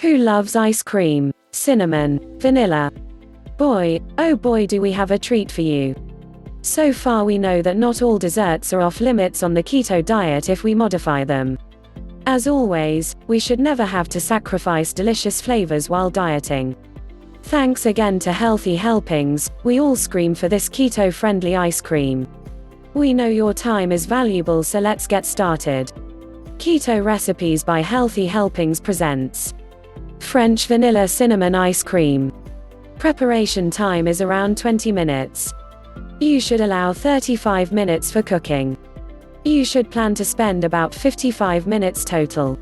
Who loves ice cream? Cinnamon, vanilla. Boy, oh boy, do we have a treat for you. So far we know that not all desserts are off limits on the keto diet if we modify them. As always, we should never have to sacrifice delicious flavors while dieting. Thanks again to Healthy Helpings, we all scream for this keto-friendly ice cream. We know your time is valuable, so let's get started. Keto Recipes by Healthy Helpings presents French Vanilla Cinnamon Ice Cream. Preparation time is around 20 minutes. You should allow 35 minutes for cooking. You should plan to spend about 55 minutes total.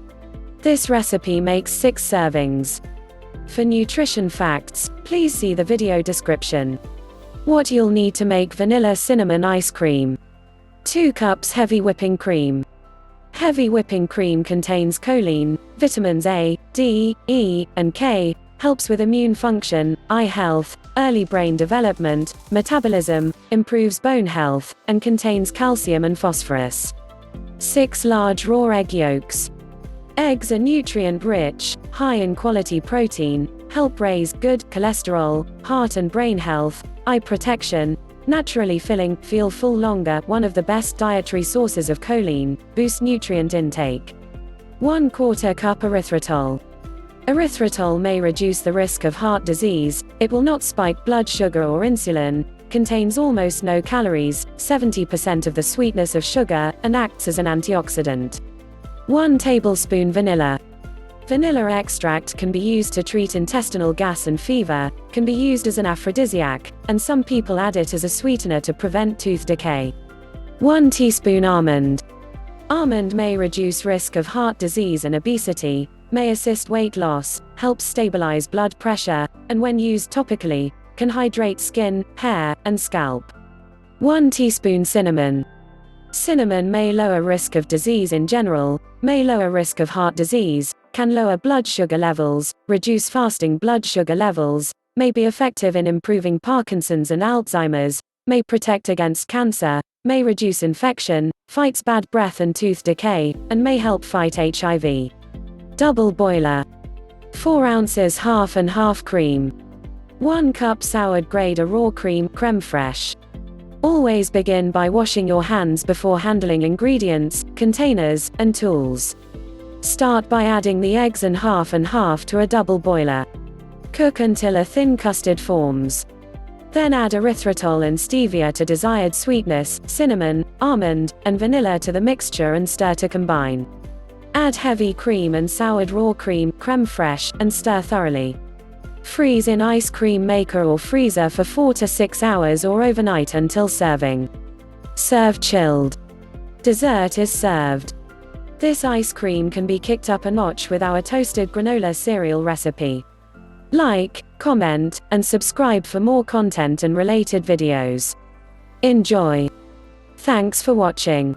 This recipe makes 6 servings. For nutrition facts, please see the video description. What you'll need to make vanilla cinnamon ice cream. 2 cups heavy whipping cream. Heavy whipping cream contains choline, vitamins A, D, E, and K, helps with immune function, eye health, early brain development, metabolism, improves bone health, and contains calcium and phosphorus. 6 large raw egg yolks. Eggs are nutrient-rich, high in quality protein, help raise good cholesterol, heart and brain health, eye protection, naturally filling, feel full longer, one of the best dietary sources of choline, boost nutrient intake. 1/4 cup erythritol. Erythritol may reduce the risk of heart disease, it will not spike blood sugar or insulin, contains almost no calories, 70% of the sweetness of sugar, and acts as an antioxidant. 1 tablespoon vanilla. Vanilla extract can be used to treat intestinal gas and fever, can be used as an aphrodisiac, and some people add it as a sweetener to prevent tooth decay. 1 teaspoon almond. Almond may reduce risk of heart disease and obesity, may assist weight loss, helps stabilize blood pressure, and when used topically, can hydrate skin, hair, and scalp. 1 teaspoon cinnamon. Cinnamon may lower risk of disease in general, may lower risk of heart disease, can lower blood sugar levels, reduce fasting blood sugar levels, may be effective in improving Parkinson's and Alzheimer's, may protect against cancer, may reduce infection, fights bad breath and tooth decay, and may help fight HIV. Double boiler. 4 ounces half and half cream. 1 cup soured grade or raw cream, creme fraiche. Always begin by washing your hands before handling ingredients, containers, and tools. Start by adding the eggs and half to a double boiler. Cook until a thin custard forms. Then add erythritol and stevia to desired sweetness, cinnamon, almond, and vanilla to the mixture and stir to combine. Add heavy cream and soured raw cream, creme fraiche, and stir thoroughly. Freeze in ice cream maker or freezer for 4 to 6 hours or overnight until serving. Serve chilled. Dessert is served. This ice cream can be kicked up a notch with our toasted granola cereal recipe. Like, comment, and subscribe for more content and related videos. Enjoy. Thanks for watching.